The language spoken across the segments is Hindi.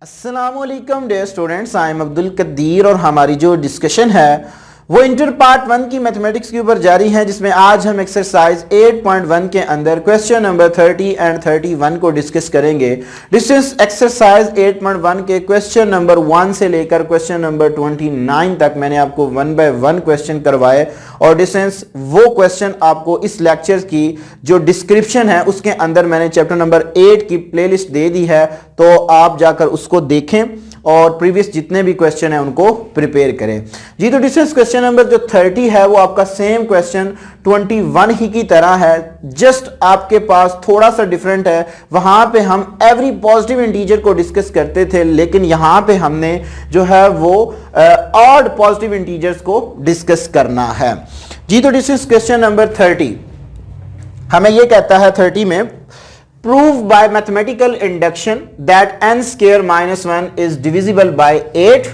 अस्सलामुअलैकुम dear students, I am Abdul Kadir और हमारी जो डिस्कशन है वो इंटर पार्ट 1 की मैथमेटिक्स के ऊपर जारी है, जिसमें आज हम एक्सरसाइज 8.1 के अंदर क्वेश्चन नंबर 30 एंड 31 को डिस्कस करेंगे। डिस्टेंस एक्सरसाइज 8.1 के क्वेश्चन नंबर 1 से लेकर क्वेश्चन नंबर 29 तक मैंने आपको 1 बाय 1 क्वेश्चन करवाए और डिस्टेंस वो क्वेश्चन आपको इस लेक्चर की जो डिस्क्रिप्शन है उसके अंदर मैंने चैप्टर नंबर 8 की प्लेलिस्ट दे दी है, तो आप जाकर उसको देखें और प्रीवियस जितने भी क्वेश्चन है उनको प्रिपेयर करें। जी तो डिस्टेंस क्वेश्चन नंबर जो 30 है वो आपका सेम क्वेश्चन 21 ही की तरह है, जस्ट आपके पास थोड़ा सा डिफरेंट है। वहां पे हम एवरी पॉजिटिव इंटीजर को डिस्कस करते थे, लेकिन यहां पे हमने जो है वो ऑड पॉजिटिव इंटीजर्स को डिस्कस करना है। जी तो डिस्टेंस क्वेश्चन नंबर 30 हमें ये कहता है 30 में prove by mathematical induction that n square minus 1 is divisible by 8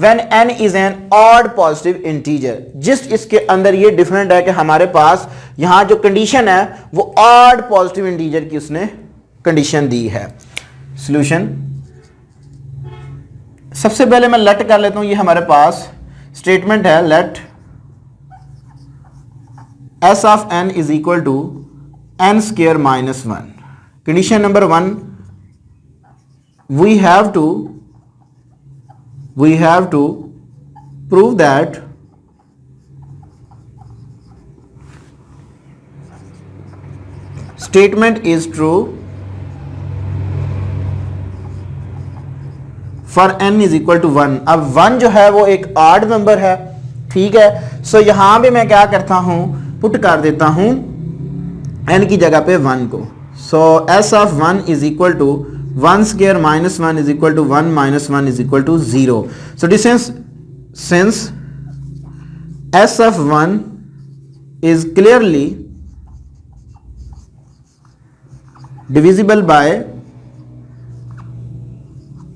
when n is an odd positive integer। Gist इसके अंदर ये डिफरेंट है कि हमारे पास यहां जो कंडीशन है वो ऑड पॉजिटिव इंटीजर की उसने कंडीशन दी है। सॉल्यूशन सबसे पहले मैं लेट कर लेता हूं, ये हमारे पास स्टेटमेंट है late s of n is equal to n square minus 1। Condition number 1, we have to prove that statement is true for n is equal to 1। अब 1 जो है वो एक ऑड नंबर है, ठीक है। सो यहां पे मैं क्या करता हूं, पुट कर देता हूं n की जगह पे 1 को। So s of 1 is equal to 1 square minus 1 is equal to 1 minus 1 is equal to 0. So since s of 1 is clearly divisible by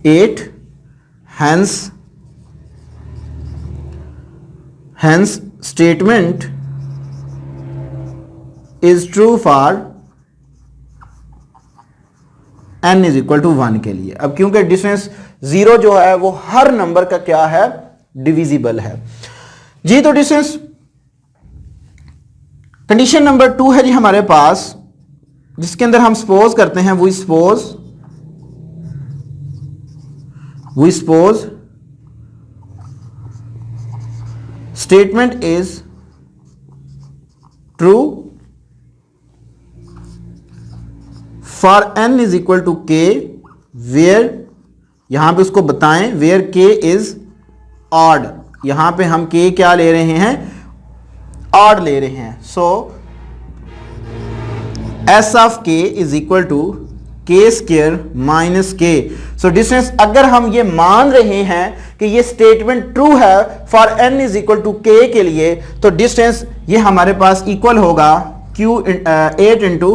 8, hence statement is true for n is equal to 1 के लिए। अब क्योंकि डिस्टेंस 0 जो है वो हर नंबर का क्या है, डिविजिबल है। जी तो डिस्टेंस कंडीशन नंबर 2 है जी हमारे पास, जिसके अंदर हम सपोज करते हैं we suppose statement is true for n is equal to k where, यहां पे उसको बताएं where k is odd। यहां पे हम k क्या ले रहे हैं, odd ले रहे हैं। so s of k is equal to k square minus k। so distance अगर हम ये मान रहे हैं कि ये स्टेटमेंट ट्रू है for n is equal to k के लिए, तो डिस्टेंस ये हमारे पास इक्वल होगा q 8 इंटू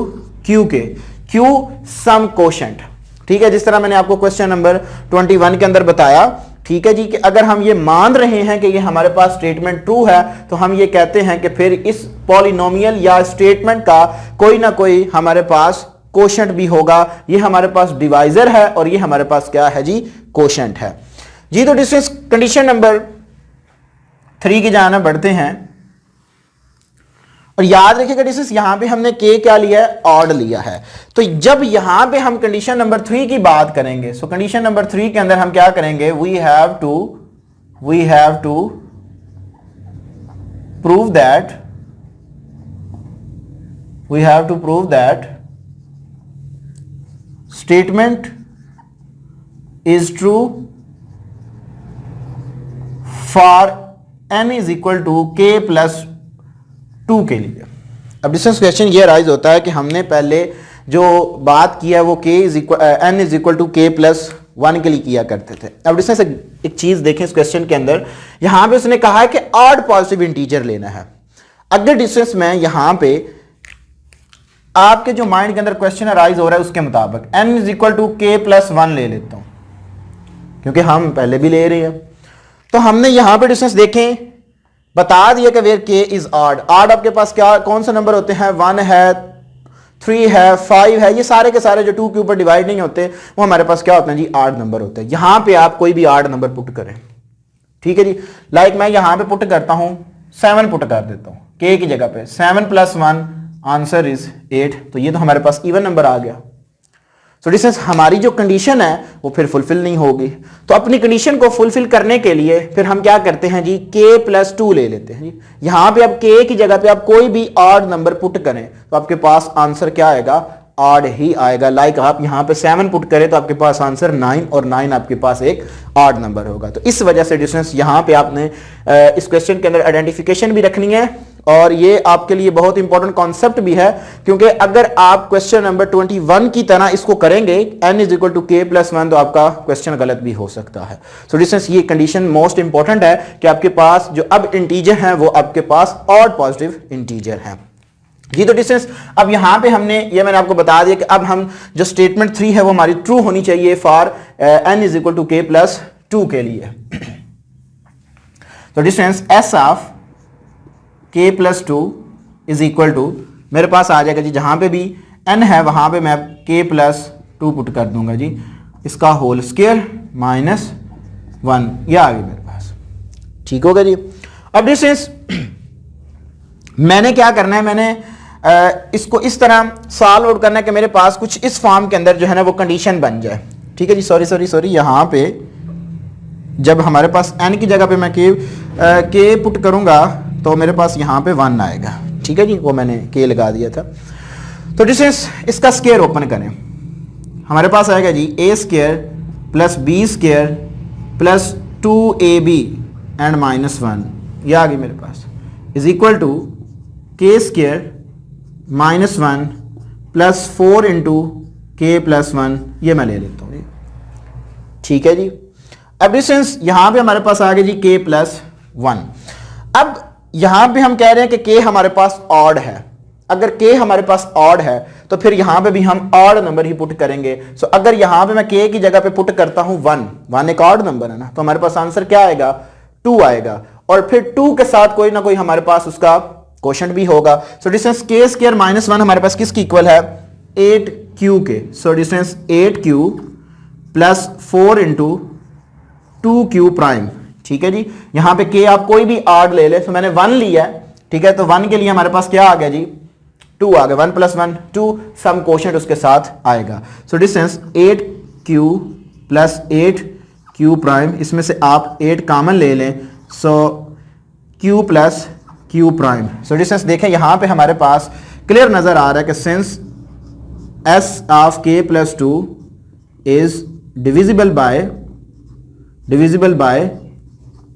q के, Q सम कोशेंट, ठीक है, जिस तरह मैंने आपको क्वेश्चन नंबर 21 के अंदर बताया। ठीक है जी, कि अगर हम ये मान रहे हैं कि ये हमारे पास स्टेटमेंट ट्रू है, तो हम ये कहते हैं कि फिर इस पॉलिनोमियल या स्टेटमेंट का कोई ना कोई हमारे पास कोशेंट भी होगा। ये हमारे पास डिवाइजर है और ये हमारे पास क्या है जी, कोशेंट है। जी तो डिस्टेंस कंडीशन नंबर 3 की जाना बढ़ते हैं और याद रखिएगा डिस्टेंस यहां पे हमने k क्या लिया है, ऑड लिया है। तो जब यहां पे हम कंडीशन नंबर 3 की बात करेंगे, सो कंडीशन नंबर 3 के अंदर हम क्या करेंगे, we have to prove that statement is true for n is equal to k plus 2 के लिए। अब डिस्टेंस क्वेश्चन ये राइज होता है कि हमने पहले जो बात किया वो n is equal to k plus 1 के लिए किया करते थे। अब डिस्टेंस एक चीज देखें इस क्वेश्चन के अंदर, यहां पे उसने कहा है कि ऑड पॉजिटिव इंटीजर लेना है। अगर डिस्टेंस में यहां पे आपके जो माइंड के अंदर क्वेश्चन राइज हो रहा है उसके मुताबिक n is equal to k plus 1 ले लेता हूं, क्योंकि हम पहले भी ले रहे हैं। तो हमने यहां पे डिस्टेंस देखें बता दिया कि where k is odd. Odd आपके पास क्या कौन सा नंबर होते हैं, 1 है, 3 है, 5 है, ये सारे के सारे जो 2 के ऊपर डिवाइड नहीं होते वो हमारे पास क्या होते हैं जी, आड नंबर होते हैं। यहां पे आप कोई भी आड नंबर पुट करें, ठीक है जी। लाइक मैं यहां पे पुट करता हूं 7 पुट कर देता हूं k की जगह पे, 7 + 1 आंसर इज 8, तो ये तो हमारे पास इवन नंबर आ गया। सो डिस्टेंस हमारी जो कंडीशन है वो फिर फुलफिल नहीं होगी। तो अपनी कंडीशन को फुलफिल करने के लिए फिर हम क्या करते हैं जी, k+2 ले लेते हैं जी। यहां पे अब k की जगह पे आप कोई भी ऑड नंबर पुट करें तो आपके पास आंसर क्या आएगा, ऑड ही आएगा। लाइक आप यहां पे 7 पुट करें तो आपके पास आंसर 9 और 9 आपके पास एक ऑड नंबर होगा। तो इस वजह से डिस्टेंस यहां पे आपने इस क्वेश्चन के अंदर आइडेंटिफिकेशन भी रखनी है और ये आपके लिए बहुत इंपॉर्टेंट कॉन्सेप्ट भी है, क्योंकि अगर आप क्वेश्चन नंबर 21 की तरह इसको करेंगे n = k+1 तो आपका क्वेश्चन गलत भी हो सकता है। सो डिस्टेंस ये कंडीशन मोस्ट इंपॉर्टेंट है कि आपके पास जो अब इंटीजर हैं वो आपके पास ऑड पॉजिटिव इंटीजर हैं जी। तो डिस्टेंस अब यहां पे हमने ये मैंने आपको बता दिया कि अब हम जो स्टेटमेंट 3 है वो हमारी ट्रू होनी चाहिए फॉर n = k+2 के लिए। तो distance s of k+2 is equal to मेरे पास आ जाएगा जी, जहां पे भी n है वहां पे मैं k+2 पुट कर दूंगा जी, इसका होल स्क्वायर -1, ये आ गई मेरे पास, ठीक होगा जी। अब डिस्टेंस मैंने क्या करना है, मैंने इसको इस तरह सॉल्व आउट करना है कि मेरे पास कुछ इस फॉर्म के अंदर जो है ना वो कंडीशन बन जाए, ठीक है जी। सॉरी यहां पे जब हमारे पास n की जगह पे मैं k पुट करूंगा तो मेरे पास यहां पे 1 आएगा, ठीक है जी, वो मैंने k लगा दिया था। तो डिस्टेंस इसका स्क्वायर ओपन करें, हमारे पास आएगा जी a² + b² + 2ab एंड -1, ये आ गई मेरे पास, is equal to k² -1 + 4 × k+1, ये मैं ले लेता हूं, ठीक है जी। अब डिस्टेंस यहां पे हमारे पास आ गया जी k+1। अब यहां पे हम कह रहे हैं कि k हमारे पास ऑड है, अगर k हमारे पास ऑड है तो फिर यहां पे भी हम ऑड नंबर ही पुट करेंगे। सो अगर यहां पे मैं k की जगह पे पुट करता हूं 1 एक ऑड नंबर है ना, तो हमारे पास आंसर क्या आएगा, 2 आएगा, और फिर 2 के साथ कोई ना कोई हमारे पास उसका क्वोशंट भी होगा। सो डिस्टेंस k² -1 हमारे पास किसकी इक्वल है, 8q के। So distance 8q + 4 × 2q prime, ठीक है जी। यहां पे k आप कोई भी ऑड ले ले, तो मैंने 1 लिया है, ठीक है, तो 1 के लिए हमारे पास क्या आ गया जी, 2 आ गया, 1 + 1 2, सम क्वोशंट उसके साथ आएगा। So distance 8q + 8q prime, इसमें से आप 8 कॉमन ले लें, सो q + q प्राइम। सो डिस्टेंस देखें यहां पे हमारे पास क्लियर नजर आ रहा है कि since s of k+2 is divisible by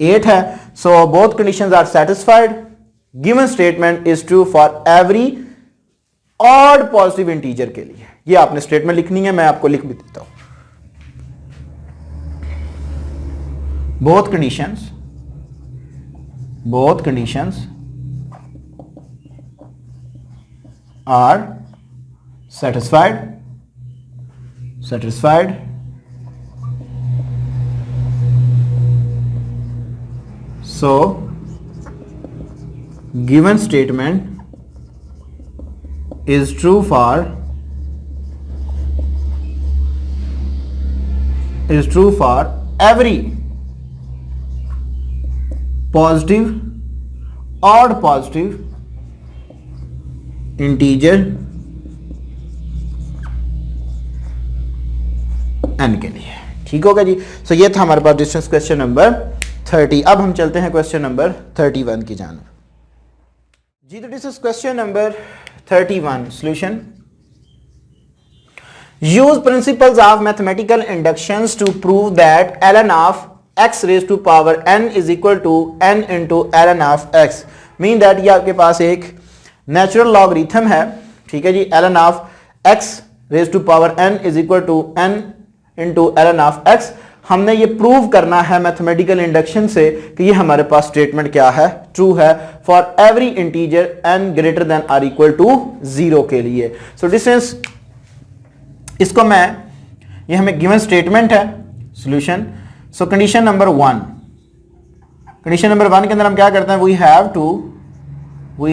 8 है, so both conditions are satisfied, given statement is true for every odd positive integer के लिए। ये आपने स्टेटमेंट लिखनी है, मैं आपको लिख भी देता हूं। Both conditions are satisfied so given statement is true for every odd positive integer n के लिए, ठीक होगा जी। सो ये था हमारे पास डिस्टेंस क्वेश्चन नंबर 30। अब हम चलते हैं क्वेश्चन नंबर 31 की जानिब जी। तो distance question number 31 solution, use principles of mathematical inductions to prove that ln of x raised to power n is equal to n into ln of x, mean that ये आपके पास एक नेचुरल लॉगरिथम है, ठीक है जी। ln of x raised to power n is equal to n into ln of x, हमने ये प्रूव करना है मैथमेटिकल इंडक्शन से कि ये हमारे पास स्टेटमेंट क्या है, ट्रू है for every integer n greater than or equal to 0 के लिए। सो डिस्टेंस इसको मैं, ये हमें गिवन स्टेटमेंट है, सॉल्यूशन। सो कंडीशन नंबर 1 के अंदर हम क्या करते हैं, we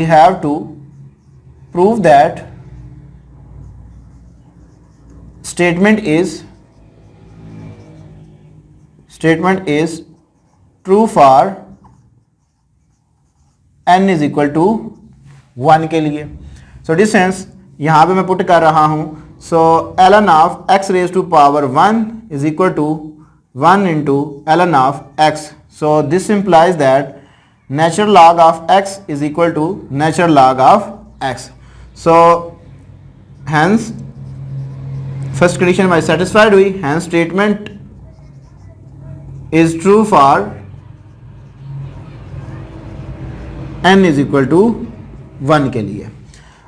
have to prove that statement is true for n is equal to 1 के लिए। सो डिस्टेंस यहां पे मैं पुट कर रहा हूं, so ln of x raise to power 1 is equal to 1 into ln of x। So this implies that natural log of x is equal to natural log of x. So hence first condition हमारी satisfied हुई, hence statement is true for n is equal to 1 के लिए।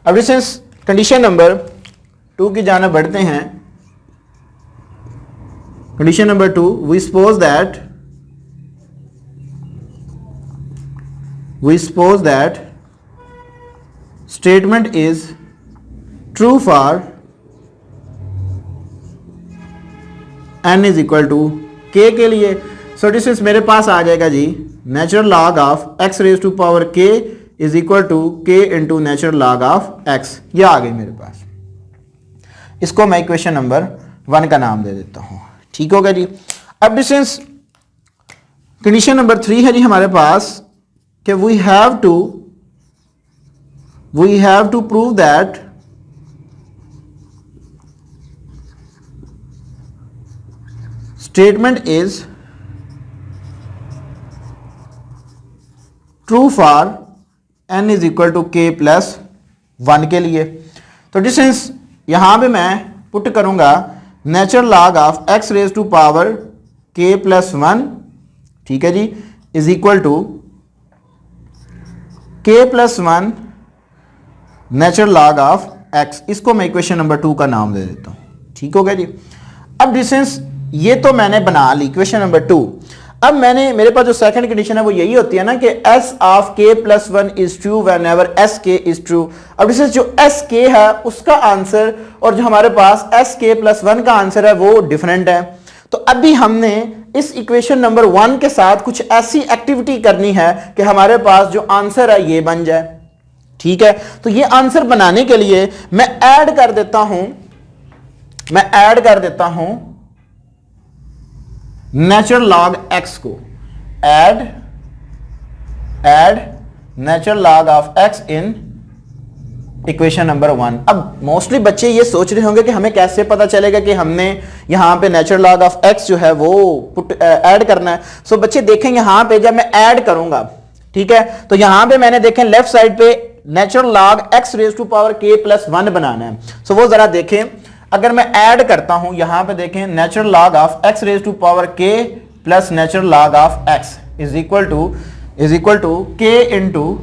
अब डिस्टेंस कंडीशन नंबर 2 की जाने बढ़ते हैं। Condition number 2, we suppose that statement is true for n is equal to k के लिए। सो डिस्टेंस मेरे पास आ जाएगा जी natural log of x raise to power k is equal to k into natural log of x। ये आ गई मेरे पास। इसको मैं इक्वेशन नंबर 1 का नाम दे देता हूं। ठीक होगा जी। अब डिस्टेंस कंडीशन नंबर 3 है जी हमारे पास कि we have to prove that statement is true for n is equal to k plus 1 के लिए। तो डिस्टेंस यहां पे मैं पुट करूंगा natural log of x raise to power k plus 1, ठीक है जी, is equal to k plus 1 natural log of x। इसको मैं इक्वेशन नंबर 2 का नाम दे देता हूं। ठीक हो गया जी। अब डिस्टेंस ये तो मैंने बना ली इक्वेशन नंबर 2। अब मेरे पास जो सेकंड कंडीशन है वो यही होती है ना कि s of k plus 1 is true when ever S के इज ट्रू। अब डिस्टेंस जो एस के है उसका आंसर और जो हमारे पास एस के प्लस 1 का आंसर है वो डिफरेंट है। तो अभी हमने इस इक्वेशन नंबर 1 के साथ कुछ ऐसी एक्टिविटी करनी है कि हमारे पास जो आंसर है ये बन जाए। ठीक है, तो ये आंसर बनाने के लिए मैं ऐड कर देता हूं नेचुरल लॉग x को। Add natural log of x in equation number 1। अब मोस्टली बच्चे ये सोच रहे होंगे कि हमें कैसे पता चलेगा कि हमने यहां पे नेचुरल लॉग ऑफ x जो है वो ऐड करना है। सो बच्चे देखें यहां पे जब मैं ऐड करूंगा, ठीक है, तो यहां पे मैंने देखें लेफ्ट साइड पे natural log x raise to power k plus 1 बनाना है। सो वो जरा देखें, अगर मैं ऐड करता हूं यहां पे देखें natural log of x raise to power k plus natural log of x is equal to k into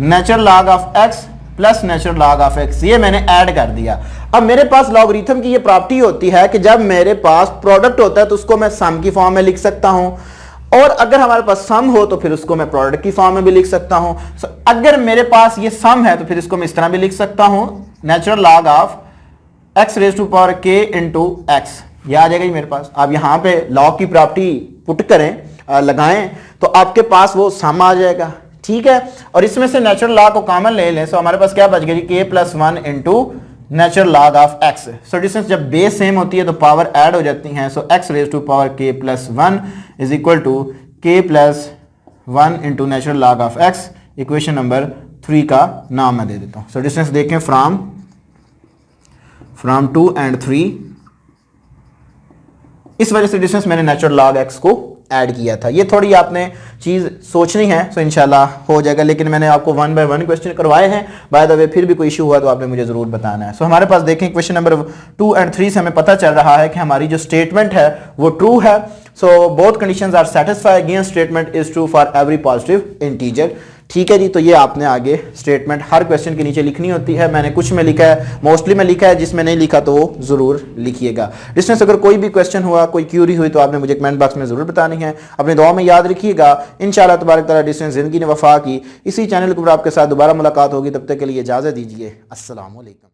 natural log of x plus natural log of x। ये मैंने ऐड कर दिया। अब मेरे पास लॉगरिथम की ये प्रॉपर्टी होती है कि जब मेरे पास प्रोडक्ट होता है तो उसको मैं सम की फॉर्म में लिख सकता हूं, और अगर हमारे पास सम हो तो फिर उसको मैं प्रोडक्ट की फॉर्म में भी लिख सकता हूं। अगर मेरे पास ये सम है तो फिर इसको मैं इस तरह भी लिख सकता हूं natural log of x raise to power k into x। ये आ जाएगा मेरे पास। आप यहां पे लॉग की प्रॉपर्टी पुट करें, लगाएं, तो आपके पास वो सम आ जाएगा। ठीक है, और इसमें से नेचुरल लॉग को कॉमन ले लें, सो हमारे पास क्या बच गया जी k plus 1 into natural log of x। So distance जब बेस सेम होती है तो पावर ऐड हो जाती हैं। So x raise to power k plus 1 is equal to k plus 1 into natural log of x। Equation number 3 का नाम मैं दे देता हूं। सो डिस्टेंस देखें फ्रॉम 2 and 3, इस वजह से डिस्टेंस मैंने नेचुरल लॉग x को ऐड किया था। ये थोड़ी आपने चीज सोचनी है, सो इंशाल्लाह हो जाएगा, लेकिन मैंने आपको 1 बाय 1 क्वेश्चन करवाए हैं। बाय द वे फिर भी कोई इशू हुआ तो आपने मुझे जरूर बताना है। सो हमारे पास देखें क्वेश्चन नंबर 2 and 3 से हमें पता चल रहा है कि हमारी जो स्टेटमेंट है वो ट्रू है। So both conditions are satisfied, given statement is true for every positive integer. ठीक है जी, तो ये आपने आगे स्टेटमेंट हर क्वेश्चन के नीचे लिखनी होती है। मैंने कुछ में लिखा है, मोस्टली में लिखा है, जिसमें नहीं लिखा तो वो जरूर लिखिएगा। डिस्टेंस अगर कोई भी क्वेश्चन हुआ, कोई क्यूरी हुई तो आपने मुझे कमेंट बॉक्स में जरूर बतानी है। अपने दुआ में याद रखिएगा। इंशाल्लाह तबारक तआला डिस्टेंस जिंदगी ने वफा की। इसी चैनल के ऊपर आपके साथ दोबारा मुलाकात होगी। तब तक के लिए इजाजत दीजिए। अस्सलाम वालेकुम।